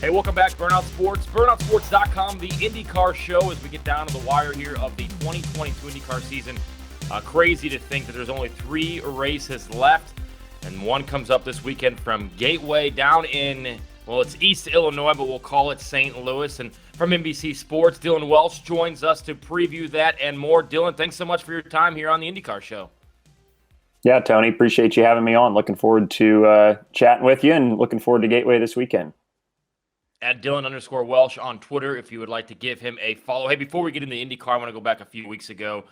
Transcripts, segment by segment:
Hey, welcome back, Burnout Sports. BurnoutSports.com, the IndyCar show as we get down to the wire here of the 2022 IndyCar season. Crazy to think that there's only 3 races left, and one comes up this weekend from Gateway down in, well, it's East Illinois, but we'll call it St. Louis. And from NBC Sports, Dillon Welch joins us to preview that and more. Dillon, thanks so much for your time here on the IndyCar show. Yeah, Tony, appreciate you having me on. Looking forward to chatting with you and looking forward to Gateway this weekend. At Dillon_Welch on Twitter if you would like to give him a follow. Hey, before we get into IndyCar, I want to go back a few weeks ago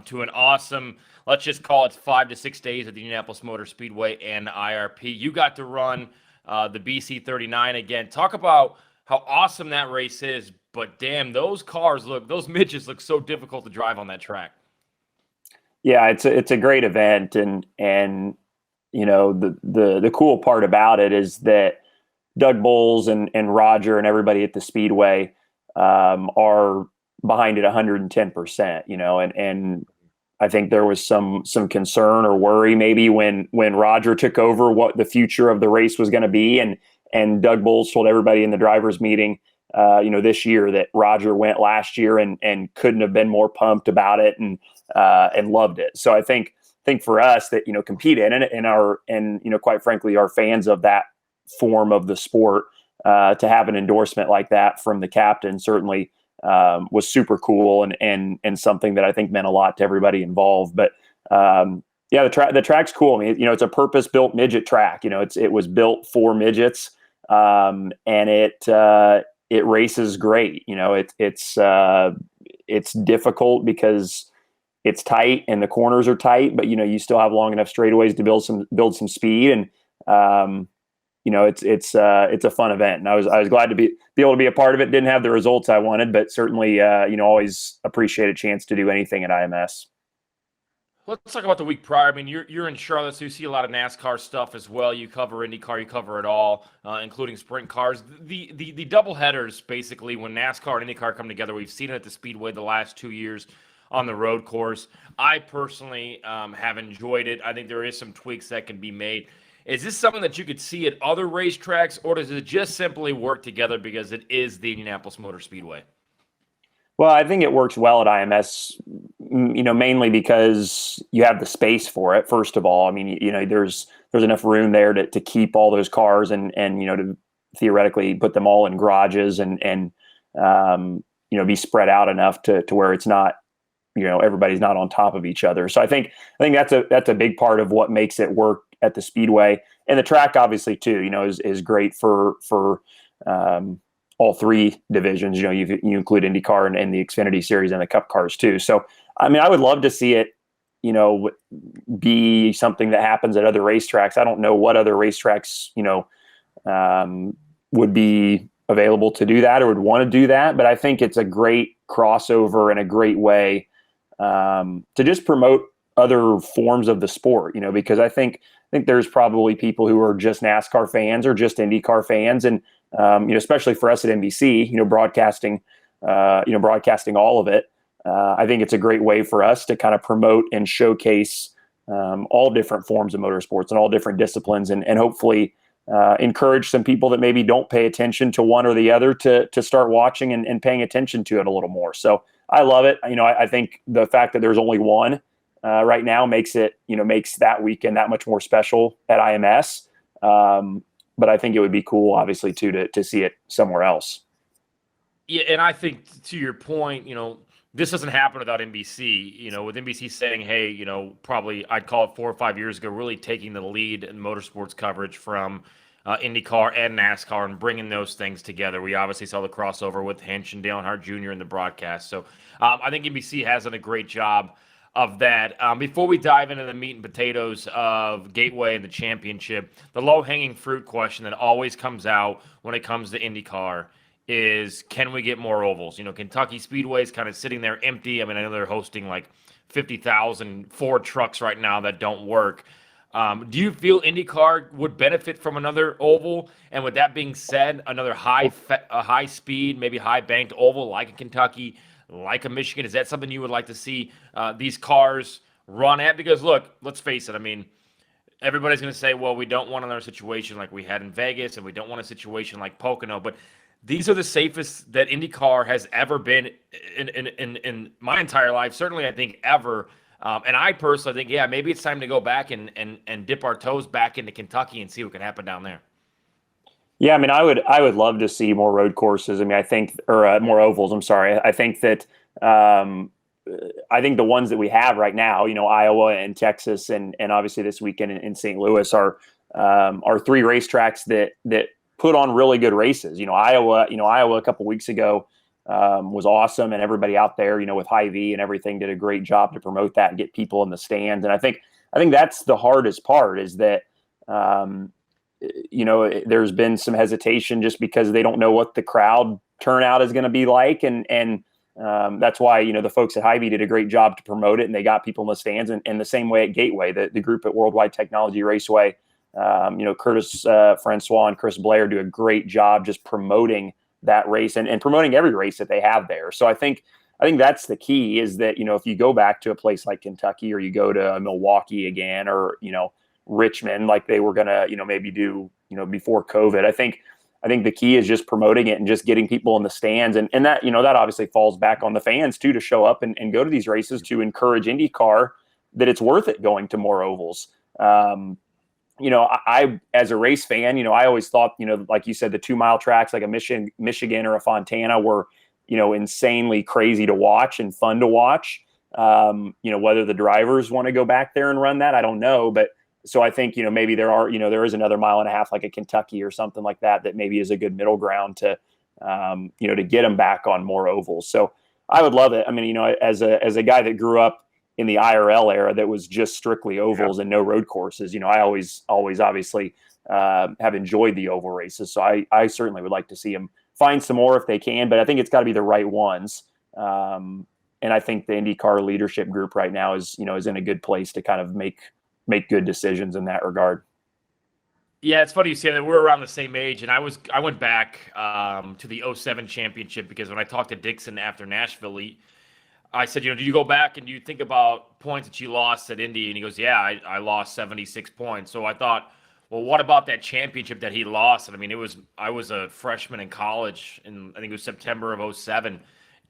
to an awesome, let's just call it 5 to 6 days at the Indianapolis Motor Speedway and IRP. You got to run the BC39 again. Talk about how awesome that race is, but damn, those midgets look so difficult to drive on that track. Yeah, it's a great event, and you know the cool part about it is that Doug Bowles and Roger and everybody at the Speedway are behind it 110%, you know, and I think there was some concern or worry maybe when Roger took over what the future of the race was going to be. And Doug Bowles told everybody in the drivers meeting, this year that Roger went last year and couldn't have been more pumped about it and loved it. So I think for us that, compete in it and quite frankly, are fans of that form of the sport, to have an endorsement like that from the captain certainly was super cool and something that I think meant a lot to everybody involved. But the track's cool. I mean, it's a purpose-built midget track. It was built for midgets, and it races great. It's difficult because it's tight and the corners are tight, but you still have long enough straightaways to build some speed, and it's a fun event, and I was glad to be able to be a part of it. Didn't have the results I wanted, but certainly always appreciate a chance to do anything at IMS. Let's talk about the week prior. I mean, you're in Charlotte, so you see a lot of NASCAR stuff as well. You cover IndyCar, you cover it all, including sprint cars. The double headers, basically, when NASCAR and IndyCar come together, we've seen it at the Speedway the last 2 years on the road course. I personally have enjoyed it. I think there is some tweaks that can be made. Is this something that you could see at other racetracks, or does it just simply work together because it is the Indianapolis Motor Speedway? Well, I think it works well at IMS, mainly because you have the space for it. First of all, I mean, there's enough room there to keep all those cars and to theoretically put them all in garages and be spread out enough to where it's not, everybody's not on top of each other. So I think that's a big part of what makes it work at the Speedway. And the track obviously too, is great for all 3 divisions. You include IndyCar and the Xfinity Series and the Cup cars too. So, I mean, I would love to see it, be something that happens at other racetracks. I don't know what other racetracks, would be available to do that or would want to do that. But I think it's a great crossover and a great way to just promote other forms of the sport, because I think there's probably people who are just NASCAR fans or just IndyCar fans. And, especially for us at NBC, broadcasting all of it. I think it's a great way for us to kind of promote and showcase all different forms of motorsports and all different disciplines, and hopefully encourage some people that maybe don't pay attention to one or the other to start watching and paying attention to it a little more. So I love it. I think the fact that there's only one right now makes that weekend that much more special at IMS. But I think it would be cool, obviously, too, to see it somewhere else. Yeah, and I think to your point, this doesn't happen without NBC. With NBC saying, hey, probably I'd call it 4 or 5 years ago, really taking the lead in motorsports coverage from IndyCar and NASCAR and bringing those things together. We obviously saw the crossover with Hinch and Dale Earnhardt Jr. in the broadcast. So I think NBC has done a great job of that. Before we dive into the meat and potatoes of Gateway and the championship, the low-hanging fruit question that always comes out when it comes to IndyCar is, can we get more ovals? Kentucky Speedway is kind of sitting there empty. I mean, I know they're hosting like 50,000 Ford trucks right now that don't work. Do you feel IndyCar would benefit from another oval? And with that being said, another high speed, maybe high banked oval like in Kentucky, like a Michigan, is that something you would like to see these cars run at? Because look, let's face it. I mean, everybody's going to say, well, we don't want another situation like we had in Vegas, and we don't want a situation like Pocono. But these are the safest that IndyCar has ever been in my entire life. Certainly, I think ever. And I personally think, yeah, maybe it's time to go back and dip our toes back into Kentucky and see what can happen down there. Yeah, I mean, I would love to see more road courses. I mean, I think, or more ovals. I'm sorry. I think that I think the ones that we have right now, Iowa and Texas, and obviously this weekend in St. Louis are three racetracks that put on really good races. Iowa a couple weeks ago was awesome, and everybody out there, with Hy-Vee and everything, did a great job to promote that and get people in the stands. And I think that's the hardest part, is that there's been some hesitation just because they don't know what the crowd turnout is going to be like, and that's why the folks at Hy-Vee did a great job to promote it, and they got people in the stands. And the same way at Gateway, the group at Worldwide Technology Raceway, Curtis Francois and Chris Blair do a great job just promoting that race and promoting every race that they have there. So I think that's the key, is that if you go back to a place like Kentucky, or you go to Milwaukee again, or Richmond, like they were gonna maybe do before COVID, I think the key is just promoting it and just getting people in the stands, and that that obviously falls back on the fans too, to show up and go to these races, to encourage IndyCar that it's worth it going to more ovals. I as a race fan, I always thought, like you said, the 2 mile tracks like a Michigan or a Fontana were, insanely crazy to watch and fun to watch. Whether the drivers want to go back there and run that, I don't know. But so I think, maybe there is another mile and a half, like a Kentucky or something like that maybe is a good middle ground to get them back on more ovals. So I would love it. I mean, as a guy that grew up in the IRL era that was just strictly ovals and no road courses, I always obviously have enjoyed the oval races. So I certainly would like to see them find some more if they can, but I think it's got to be the right ones. And I think the IndyCar leadership group right now is in a good place to kind of make good decisions in that regard. Yeah, it's funny you say that. We're around the same age, and I went back to the 07 championship, because when I talked to Dixon after Nashville, I said, do you go back and do you think about points that you lost at Indy? And he goes, yeah, I lost 76 points. So I thought, well, what about that championship that he lost? And I mean, I was a freshman in college, and I think it was September of 07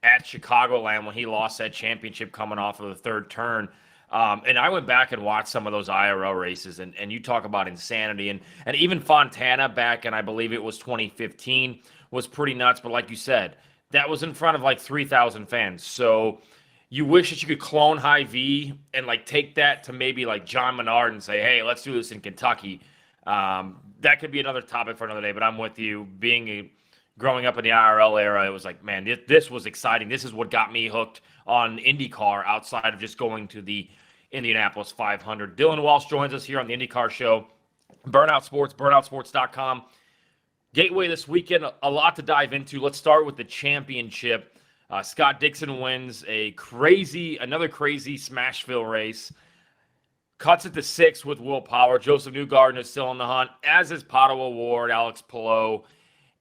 at Chicagoland when he lost that championship coming off of the third turn. And I went back and watched some of those IRL races, and you talk about insanity. And even Fontana back in, I believe it was 2015, was pretty nuts. But like you said, that was in front of like 3,000 fans. So you wish that you could clone Hy-Vee and like take that to maybe like John Menard and say, hey, let's do this in Kentucky. That could be another topic for another day, but I'm with you. Growing up in the IRL era, it was like, man, this was exciting. This is what got me hooked on IndyCar outside of just going to the Indianapolis 500. Dillon Welch joins us here on the IndyCar show. Burnout Sports, burnoutsports.com. Gateway this weekend, a lot to dive into. Let's start with the championship. Scott Dixon wins another crazy Smashville race. Cuts it to 6 with Will Power. Joseph Newgarden is still in the hunt, as is Pato O'Ward, Alex Palou,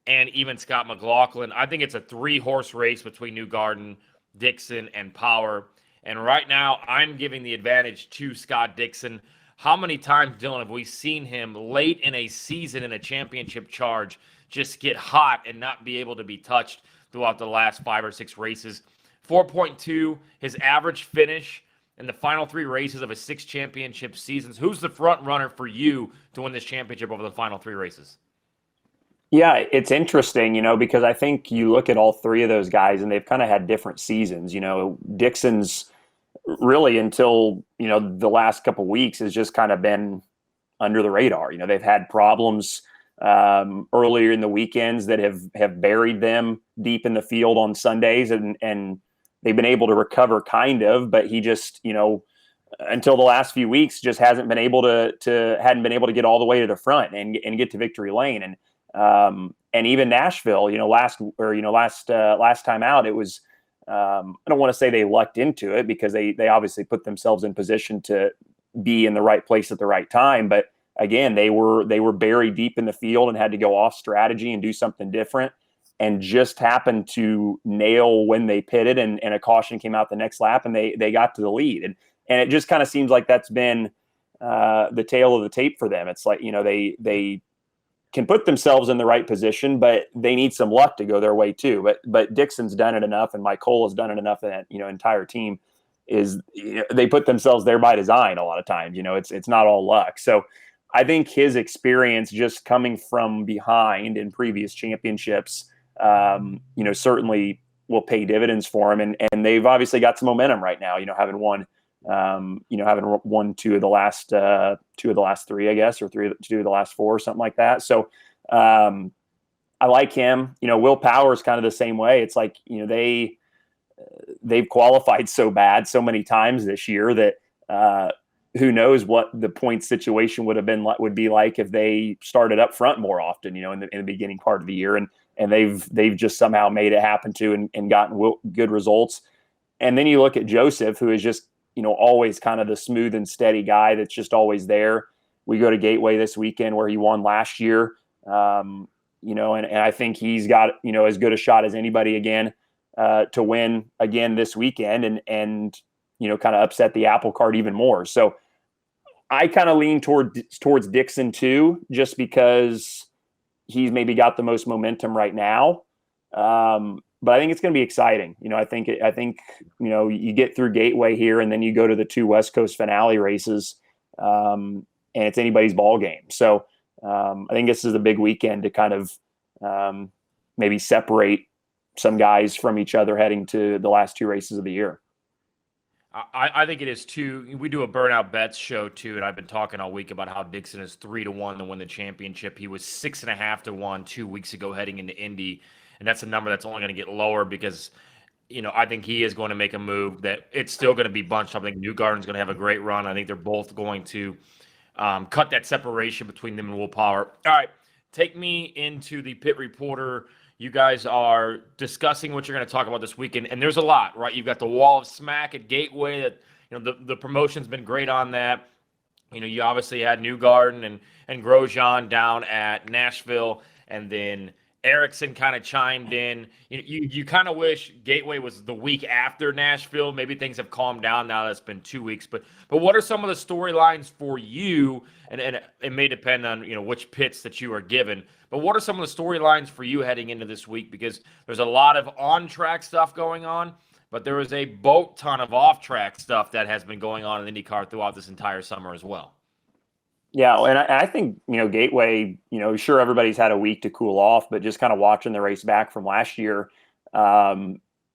and even Scott McLaughlin. I think it's a 3-horse race between Newgarden, Dixon, and Power. And right now, I'm giving the advantage to Scott Dixon. How many times, Dylan, have we seen him late in a season in a championship charge just get hot and not be able to be touched throughout the last 5 or 6 races? 4.2, his average finish in the final 3 races of his 6 championship seasons. Who's the front runner for you to win this championship over the final 3 races? Yeah, it's interesting, because I think you look at all 3 of those guys and they've kind of had different seasons. Dixon's really, until, the last couple of weeks, has just kind of been under the radar. They've had problems earlier in the weekends that have buried them deep in the field on Sundays, and they've been able to recover kind of, but he just, until the last few weeks, just hadn't been able to get all the way to the front and get to victory lane. And even Nashville, last time out, it was, I don't want to say they lucked into it, because they obviously put themselves in position to be in the right place at the right time. But again, they were buried deep in the field and had to go off strategy and do something different, and just happened to nail when they pitted, and a caution came out the next lap, and they got to the lead. And it just kind of seems like that's been the tail of the tape for them. It's like, they can put themselves in the right position, but they need some luck to go their way too. But Dixon's done it enough, and Mike Cole has done it enough, and that entire team is they put themselves there by design a lot of times. It's not all luck. So I think his experience just coming from behind in previous championships, certainly will pay dividends for him. And they've obviously got some momentum right now, having won two of the last three, I guess, or two of the last four, or something like that. So I like him. Will Power is kind of the same way. It's like, they've qualified so bad so many times this year that who knows what the point situation would be like if they started up front more often, in the beginning part of the year. And they've just somehow made it happen too, and gotten good results. And then you look at Joseph, who is just, always kind of the smooth and steady guy that's just always there. We go to Gateway this weekend where he won last year. And I think he's got, as good a shot as anybody again to win again this weekend and kind of upset the apple cart even more. So I kind of lean towards Dixon too, just because he's maybe got the most momentum right now. But I think it's going to be exciting. I think you get through Gateway here, and then you go to the two West Coast finale races, and it's anybody's ball game. So I think this is a big weekend to kind of maybe separate some guys from each other heading to the last two races of the year. I think it is too. We do a burnout bets show too, and I've been talking all week about how Dixon is 3-1 to win the championship. He was 6.5 to 1 2 weeks ago heading into Indy, and that's a number that's only going to get lower because, I think he is going to make a move that it's still going to be bunched. I think Newgarden's going to have a great run. I think they're both going to cut that separation between them and Will Power. All right, take me into the pit reporter. You guys are discussing what you're going to talk about this weekend, and there's a lot, right? You've got the Wall of Smack at Gateway. That the promotion's been great on that. You obviously had Newgarden and Grosjean down at Nashville, and then Ericsson kind of chimed in. You kind of wish Gateway was the week after Nashville. Maybe things have calmed down now that it's been 2 weeks. But what are some of the storylines for you? And it may depend on which pits that you are given. But what are some of the storylines for you heading into this week? Because there's a lot of on-track stuff going on, but there is a boat ton of off-track stuff that has been going on in IndyCar throughout this entire summer as well. Yeah, and I think, Gateway, sure, everybody's had a week to cool off, but just kind of watching the race back from last year,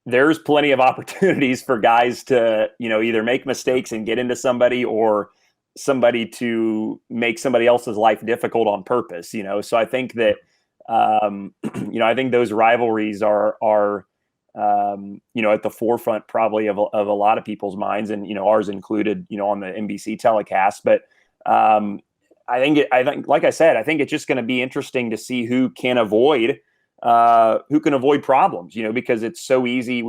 there's plenty of opportunities for guys to, either make mistakes and get into somebody, or somebody to make somebody else's life difficult on purpose, So I think that, I think those rivalries are at the forefront probably of a lot of people's minds, and, ours included, on the NBC telecast. But I think, like I said, I think it's just going to be interesting to see who can avoid problems, because it's so easy.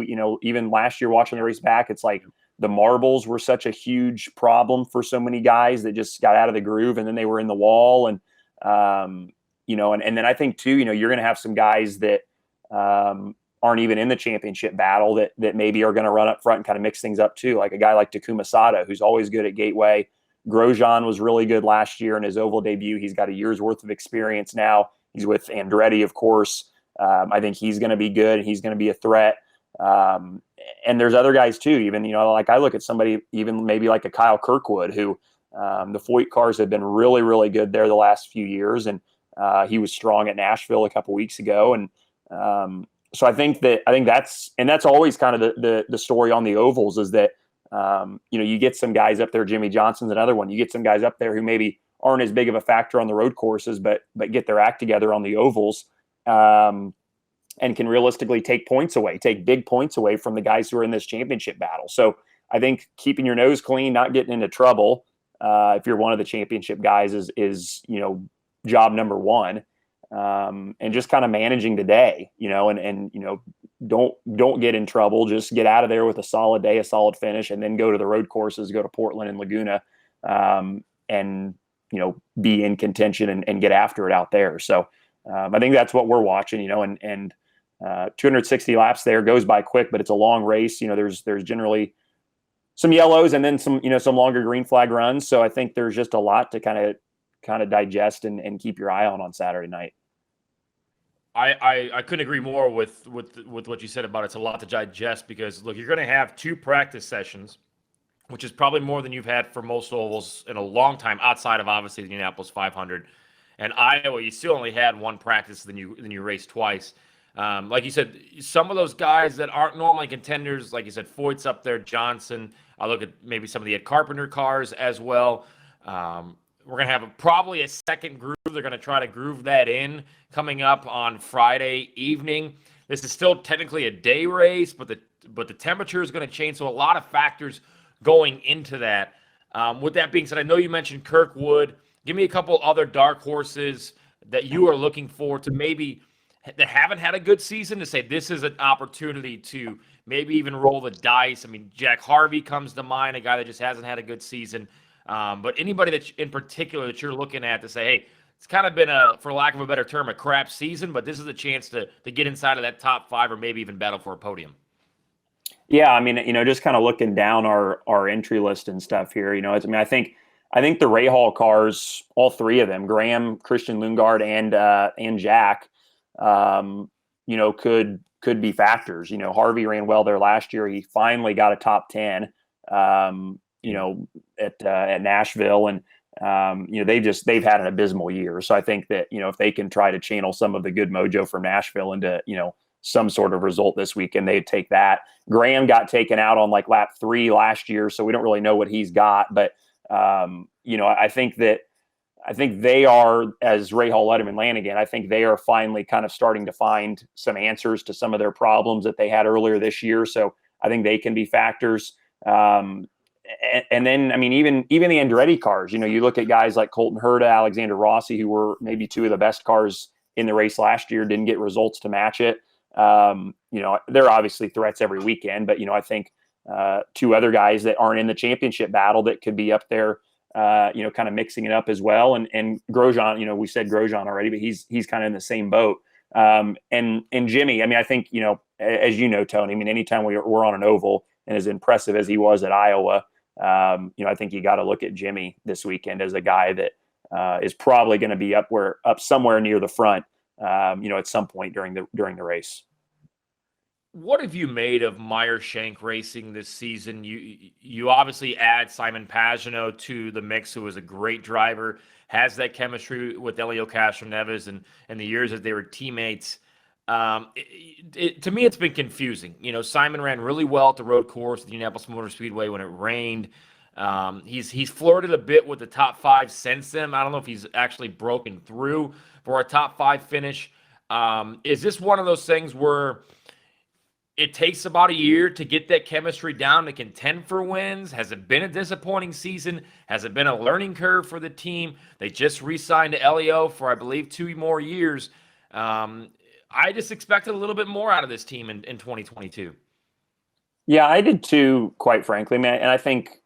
Even last year watching the race back, it's like the marbles were such a huge problem for so many guys that just got out of the groove, and then they were in the wall. And, and then I think too, you're going to have some guys that aren't even in the championship battle that maybe are going to run up front and kind of mix things up too. Like a guy like Takuma Sato, who's always good at Gateway. Grosjean was really good last year in his oval debut. He's got a year's worth of experience now. He's with Andretti, of course. I think he's going to be good, and he's going to be a threat. And there's other guys too, even, like I look at somebody even maybe like a Kyle Kirkwood, who the Foyt cars have been really, really good there the last few years. And he was strong at Nashville a couple weeks ago. And so I think that's always kind of the story on the ovals, is that, you get some guys up there. Jimmy Johnson's another one. You get some guys up there who maybe aren't as big of a factor on the road courses, but get their act together on the ovals, and can realistically take big points away from the guys who are in this championship battle. So I think keeping your nose clean, not getting into trouble, if you're one of the championship guys, is job number one. And just kind of managing the day, and don't get in trouble. Just get out of there with a solid day, a solid finish, and then go to the road courses, go to Portland and Laguna, and be in contention and get after it out there. So I think that's what we're watching, and 260 laps there goes by quick, but it's a long race. There's generally some yellows and then some longer green flag runs. So I think there's just a lot to kind of digest and keep your eye on Saturday night. I couldn't agree more with what you said about it's a lot to digest because look, you're going to have 2 practice sessions, which is probably more than you've had for most ovals in a long time outside of obviously the Indianapolis 500. And Iowa, you still only had 1 practice, then you raced twice. Like you said, some of those guys that aren't normally contenders, like you said, Foyt's up there, Johnson. I look at maybe some of the Ed Carpenter cars as well. We're going to have probably a second groove. They're going to try to groove that in coming up on Friday evening. This is still technically a day race, but the temperature is going to change. So a lot of factors going into that. With that being said, I know you mentioned Kirkwood. Give me a couple other dark horses that you are looking for to maybe that haven't had a good season to say this is an opportunity to maybe even roll the dice. I mean, Jack Harvey comes to mind, a guy that just hasn't had a good season. But anybody that in particular that you're looking at to say, hey, it's kind of been for lack of a better term, a crap season, but this is a chance to get inside of that top 5 or maybe even battle for a podium. Yeah, I mean, just kind of looking down our entry list and stuff here, I think the Rahal cars, all 3 of them, Graham, Christian Lundgaard, and Jack, could be factors. Harvey ran well there last year. He finally got a top 10, at Nashville, and they've had an abysmal year. So I think that if they can try to channel some of the good mojo from Nashville into some sort of result this weekend, they'd take that. Graham got taken out on like lap 3 last year, so we don't really know what he's got. But I think they are, as Rahal Letterman Lanigan, I think they are finally kind of starting to find some answers to some of their problems that they had earlier this year. So I think they can be factors. And then, I mean, even the Andretti cars, you look at guys like Colton Herta, Alexander Rossi, who were maybe 2 of the best cars in the race last year, didn't get results to match it. They're obviously threats every weekend, but, I think 2 other guys that aren't in the championship battle that could be up there, kind of mixing it up as well. And Grosjean, we said Grosjean already, but he's kind of in the same boat. And Jimmy, I mean, I think, as Tony, I mean, anytime we're on an oval and as impressive as he was at Iowa, I think you got to look at Jimmy this weekend as a guy that is probably going to be up somewhere near the front, at some point during the race. What have you made of Meyer Shank racing this season? You obviously add Simon Pagenaud to the mix, who is a great driver, has that chemistry with Elio Castroneves and the years that they were teammates. To me, it's been confusing. Simon ran really well at the road course at the Indianapolis Motor Speedway when it rained. He's flirted a bit with the top 5 since then. I don't know if he's actually broken through for a top 5 finish. Is this one of those things where it takes about a year to get that chemistry down to contend for wins? Has it been a disappointing season? Has it been a learning curve for the team? They just re-signed Elio for, I believe, 2 more years. I just expected a little bit more out of this team in 2022. Yeah, I did too, quite frankly, man. And I think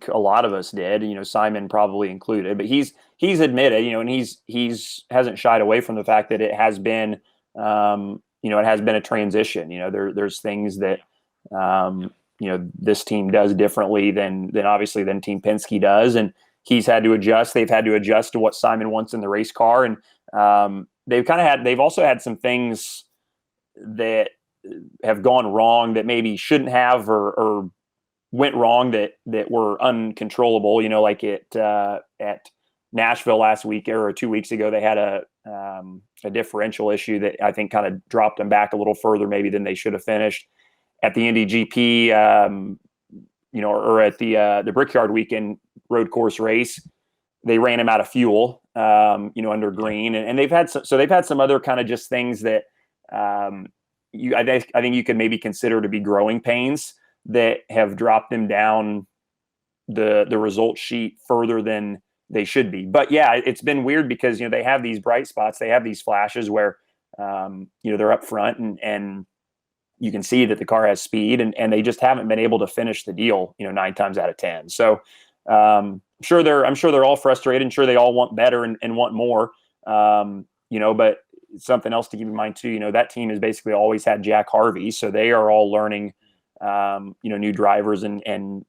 a lot of us did, Simon probably included, but he's admitted, and he's hasn't shied away from the fact that it has been, it has been a transition. There's things that, this team does differently than obviously than Team Penske does. And he's had to adjust. They've had to adjust to what Simon wants in the race car. And they've also had some things that have gone wrong that maybe shouldn't have, or went wrong that were uncontrollable. Like at Nashville last week or 2 weeks ago, they had a differential issue that I think kind of dropped them back a little further maybe than they should have finished. At the Indy GP, or at the Brickyard Weekend road course race, they ran him out of fuel, under green, and they've had some other kind of just things that I think you could maybe consider to be growing pains that have dropped them down the result sheet further than they should be. But yeah, it's been weird because they have these bright spots, they have these flashes where they're up front and you can see that the car has speed, and they just haven't been able to finish the deal 9 times out of 10. So I'm sure they're all frustrated. I'm sure they all want better and want more. But something else to keep in mind too, that team has basically always had Jack Harvey. So they are all learning, new drivers and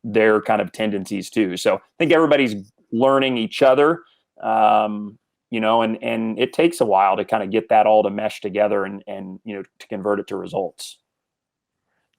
their kind of tendencies too. So I think everybody's learning each other, and it takes a while to kind of get that all to mesh together and to convert it to results.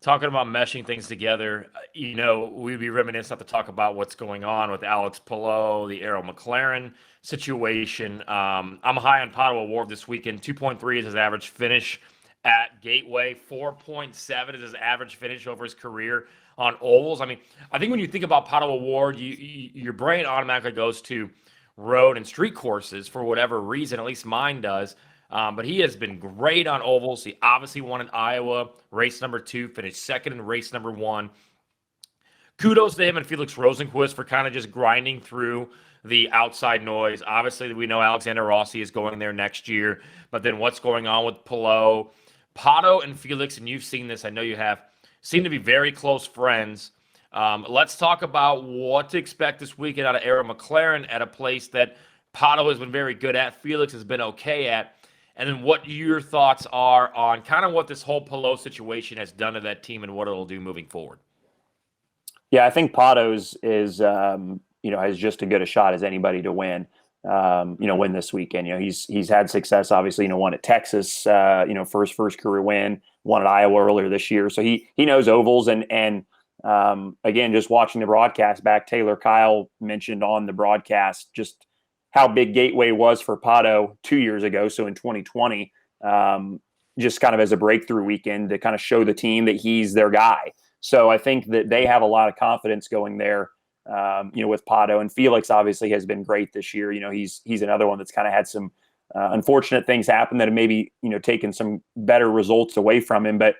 Talking about meshing things together, we'd be reminiscent not to talk about what's going on with Alex Palou, the Arrow McLaren situation. I'm high on Palou Award this weekend. 2.3 is his average finish at Gateway. 4.7 is his average finish over his career on ovals. I mean, I think when you think about Palou Award, your brain automatically goes to road and street courses for whatever reason. At least mine does. But he has been great on ovals. He obviously won in Iowa, race number 2, finished second in race number 1. Kudos to him and Felix Rosenqvist for kind of just grinding through the outside noise. Obviously, we know Alexander Rossi is going there next year. But then what's going on with Palou? Pato and Felix, and you've seen this, I know you have, seem to be very close friends. Let's talk about what to expect this weekend out of Arrow McLaren at a place that Pato has been very good at, Felix has been okay at. And then what your thoughts are on kind of what this whole Palou situation has done to that team and what it'll do moving forward. Yeah, I think Pato's has just as good a shot as anybody to win, win this weekend. He's had success, obviously, won at Texas, first career win, won at Iowa earlier this year. So he knows ovals and again, just watching the broadcast back, Taylor Kyle mentioned on the broadcast just how big Gateway was for Pato 2 years ago. So in 2020, just kind of as a breakthrough weekend to kind of show the team that he's their guy. So I think that they have a lot of confidence going there, with Pato. And Felix obviously has been great this year. He's another one that's kind of had some unfortunate things happen that have maybe, taken some better results away from him. But,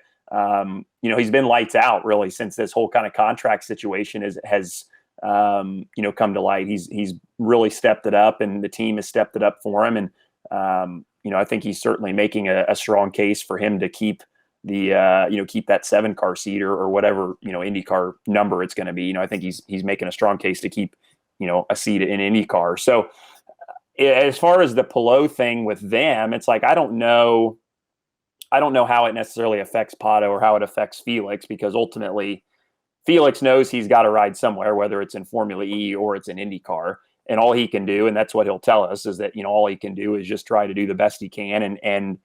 he's been lights out really since this whole kind of contract situation has come to light. He's really stepped it up, and the team has stepped it up for him. And I think he's certainly making a strong case for him to keep the keep that 7-car seat or whatever IndyCar number it's going to be. I think he's making a strong case to keep a seat in IndyCar. So as far as the Palou thing with them, it's like I don't know how it necessarily affects Pato or how it affects Felix, because ultimately Felix knows he's got to ride somewhere, whether it's in Formula E or it's in IndyCar. And all he can do, and that's what he'll tell us, is that, all he can do is just try to do the best he can and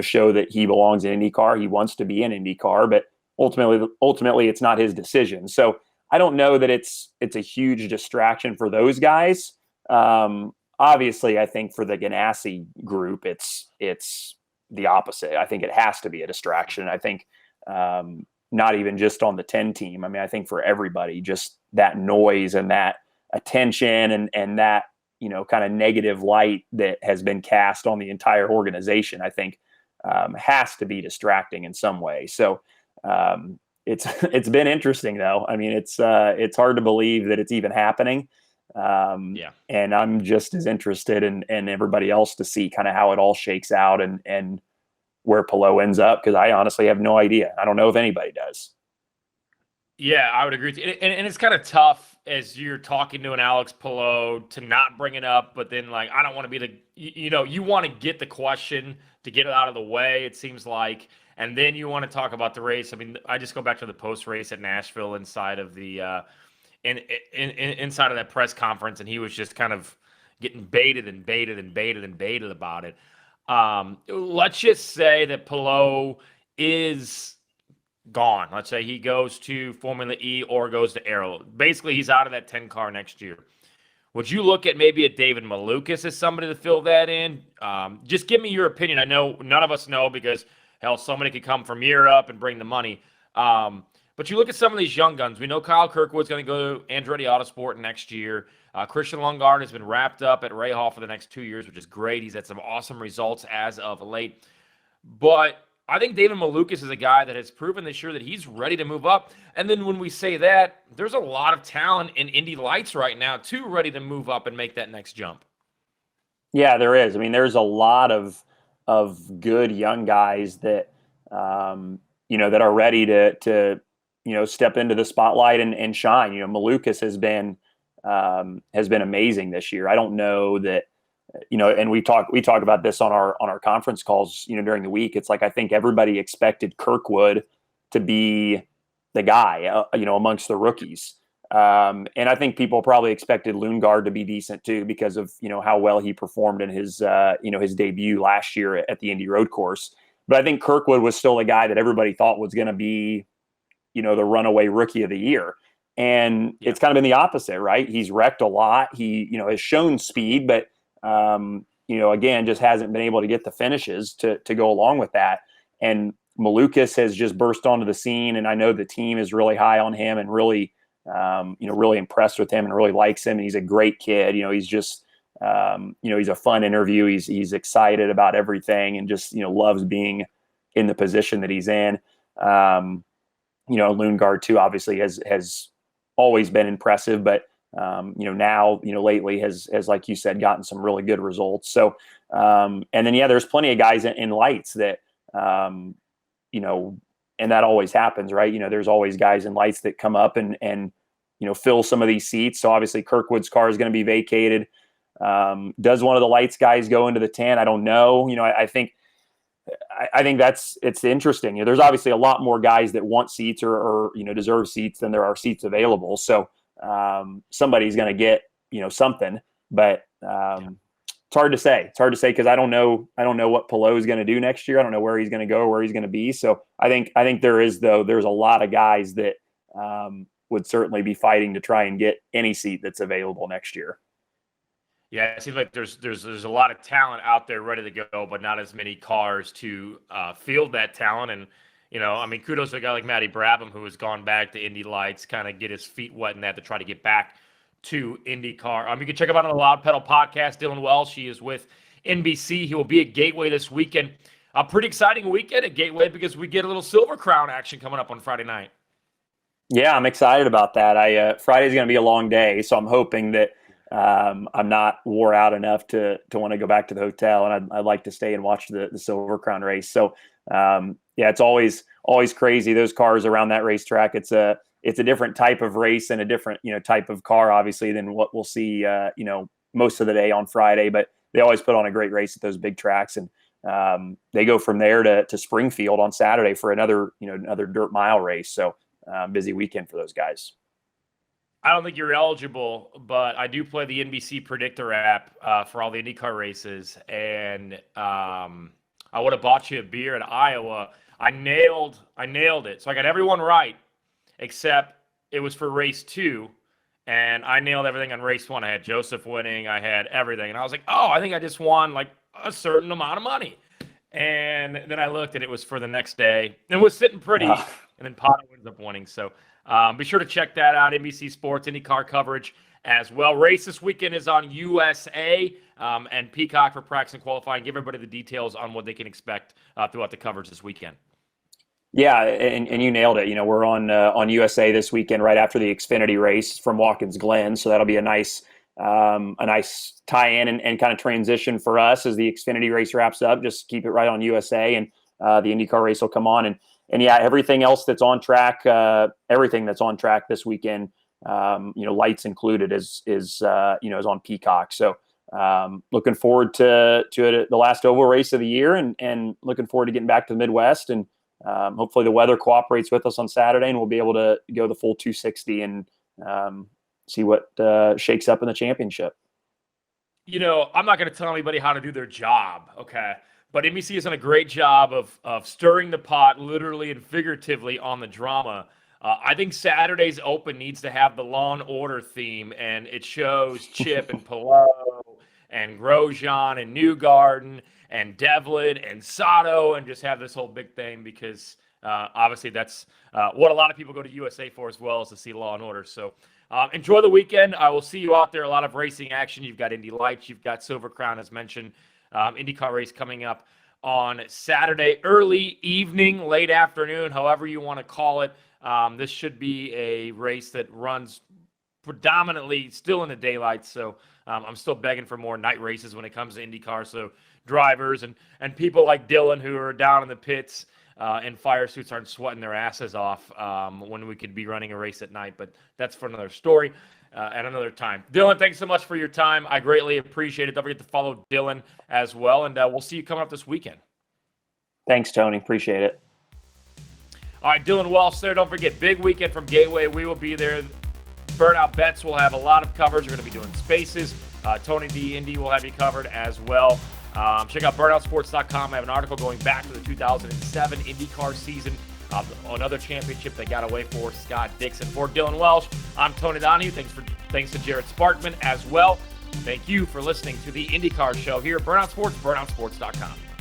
show that he belongs in IndyCar. He wants to be in IndyCar, but ultimately it's not his decision. So I don't know that it's a huge distraction for those guys. Obviously, I think for the Ganassi group, it's the opposite. I think it has to be a distraction. I think, not even just on the 10 team. I mean, I think for everybody, just that noise and that attention and that, kind of negative light that has been cast on the entire organization, I think, has to be distracting in some way. So it's been interesting though. I mean, it's hard to believe that it's even happening. And I'm just as interested and everybody else to see kind of how it all shakes out and where Palou ends up, because I honestly have no idea. I don't know if anybody does. Yeah, I would agree with you. And it's kind of tough as you're talking to an Alex Palou to not bring it up, but then I don't want to be you want to get the question to get it out of the way, it seems like, and then you want to talk about the race. I mean, I just go back to the post race at Nashville inside of the inside of that press conference, and he was just kind of getting baited about it. Let's just say that Palou is gone. Let's say he goes to Formula E or goes to Arrow. Basically, he's out of that 10 car next year. Would you look at maybe a David Malukas as somebody to fill that in? Just give me your opinion. I know none of us know because, hell, somebody could come from Europe and bring the money. But you look at some of these young guns. We know Kyle Kirkwood's going to go to Andretti Autosport next year. Christian Lundgaard has been wrapped up at Ray Hall for the next 2 years, which is great. He's had some awesome results as of late. But I think David Malukas is a guy that has proven this year that he's ready to move up. And then when we say that, there's a lot of talent in Indy Lights right now, too, ready to move up and make that next jump. Yeah, there is. I mean, there's a lot of good young guys that, that are ready to step into the spotlight and shine. Malukas has been amazing this year. I don't know that, and we talk about this on our conference calls, during the week. It's like, I think everybody expected Kirkwood to be, the guy, amongst the rookies. And I think people probably expected Lundgaard to be decent too because of how well he performed in his his debut last year at the Indy Road Course. But I think Kirkwood was still a guy that everybody thought was going to be the runaway rookie of the year. And it's kind of been the opposite, right? He's wrecked a lot. He has shown speed, but again, just hasn't been able to get the finishes to go along with that. And Malukas has just burst onto the scene, and I know the team is really high on him and really really impressed with him and really likes him. And he's a great kid. He's just, he's a fun interview. He's excited about everything and just, loves being in the position that he's in. Lundgaard too, obviously has always been impressive, but, now, lately has, like you said, gotten some really good results. So, and then, there's plenty of guys in lights that, and that always happens, right? There's always guys in lights that come up and fill some of these seats. So obviously Kirkwood's car is going to be vacated. Does one of the lights guys go into the 10? I don't know. I think it's interesting. There's obviously a lot more guys that want seats or deserve seats than there are seats available. So somebody's going to get, something, but it's hard to say. It's hard to say because I don't know what Palou is going to do next year. I don't know where he's going to go or where he's going to be. So I think there's a lot of guys that would certainly be fighting to try and get any seat that's available next year. Yeah, it seems like there's a lot of talent out there ready to go, but not as many cars to field that talent. And kudos to a guy like Matty Brabham who has gone back to Indy Lights, kind of get his feet wet in that to try to get back to IndyCar. You can check him out on the Loud Pedal podcast. Dillon Welch, he is with NBC. He will be at Gateway this weekend. A pretty exciting weekend at Gateway because we get a little Silver Crown action coming up on Friday night. Yeah, I'm excited about that. Friday's going to be a long day, so I'm hoping that I'm not wore out enough to want to go back to the hotel, and I'd like to stay and watch the Silver Crown race. So it's always crazy. Those cars around that racetrack. It's a different type of race and a different, type of car, obviously, than what we'll see, most of the day on Friday. But they always put on a great race at those big tracks, and they go from there to Springfield on Saturday for another dirt mile race. So busy weekend for those guys. I don't think you're eligible, but I do play the NBC Predictor app for all the IndyCar races, and I would have bought you a beer in Iowa. I nailed it, so I got everyone right. Except it was for race 2, and I nailed everything on race 1. I had Joseph winning. I had everything. And I was like, oh, I think I just won like a certain amount of money. And then I looked, and it was for the next day. It was sitting pretty, and then Palou ends up winning. So be sure to check that out, NBC Sports, IndyCar coverage as well. Race this weekend is on USA and Peacock for practice and qualifying. Give everybody the details on what they can expect throughout the coverage this weekend. Yeah, and you nailed it. We're on USA this weekend right after the Xfinity race from Watkins Glen, so that'll be a nice tie-in and kind of transition for us as the Xfinity race wraps up. Just keep it right on USA, and the IndyCar race will come on, and everything else that's on track, everything that's on track this weekend, lights included, is on Peacock. So looking forward to the last oval race of the year, and looking forward to getting back to the Midwest and. Hopefully the weather cooperates with us on Saturday, and we'll be able to go the full 260 and see what shakes up in the championship. I'm not going to tell anybody how to do their job, okay? But NBC has done a great job of stirring the pot, literally and figuratively, on the drama. I think Saturday's Open needs to have the Law and Order theme, and it shows Chip and Palou and Grosjean and Newgarden and Devlin and Sato, and just have this whole big thing because obviously that's what a lot of people go to USA for as well, is to see Law and Order. So enjoy the weekend. I will see you out there. A lot of racing action. You've got Indy Lights. You've got Silver Crown, as mentioned. IndyCar race coming up on Saturday, early evening, late afternoon, however you want to call it. This should be a race that runs predominantly still in the daylight, so I'm still begging for more night races when it comes to IndyCar. So drivers and people like Dillon who are down in the pits in fire suits aren't sweating their asses off when we could be running a race at night. But that's for another story at another time. Dillon, thanks so much for your time. I greatly appreciate it. Don't forget to follow Dillon as well, and we'll see you coming up this weekend. Thanks, Tony. Appreciate it. All right, Dillon Welch there. Don't forget, big weekend from Gateway. We will be there. Burnout Bets will have a lot of coverage. We're going to be doing spaces. Tony D. Indy will have you covered as well. Check out burnoutsports.com. I have an article going back to the 2007 IndyCar season. Another championship they got away for Scott Dixon. For Dillon Welch, I'm Tony Donahue. Thanks to Jared Sparkman as well. Thank you for listening to the IndyCar show here at Burnout Sports, burnoutsports.com.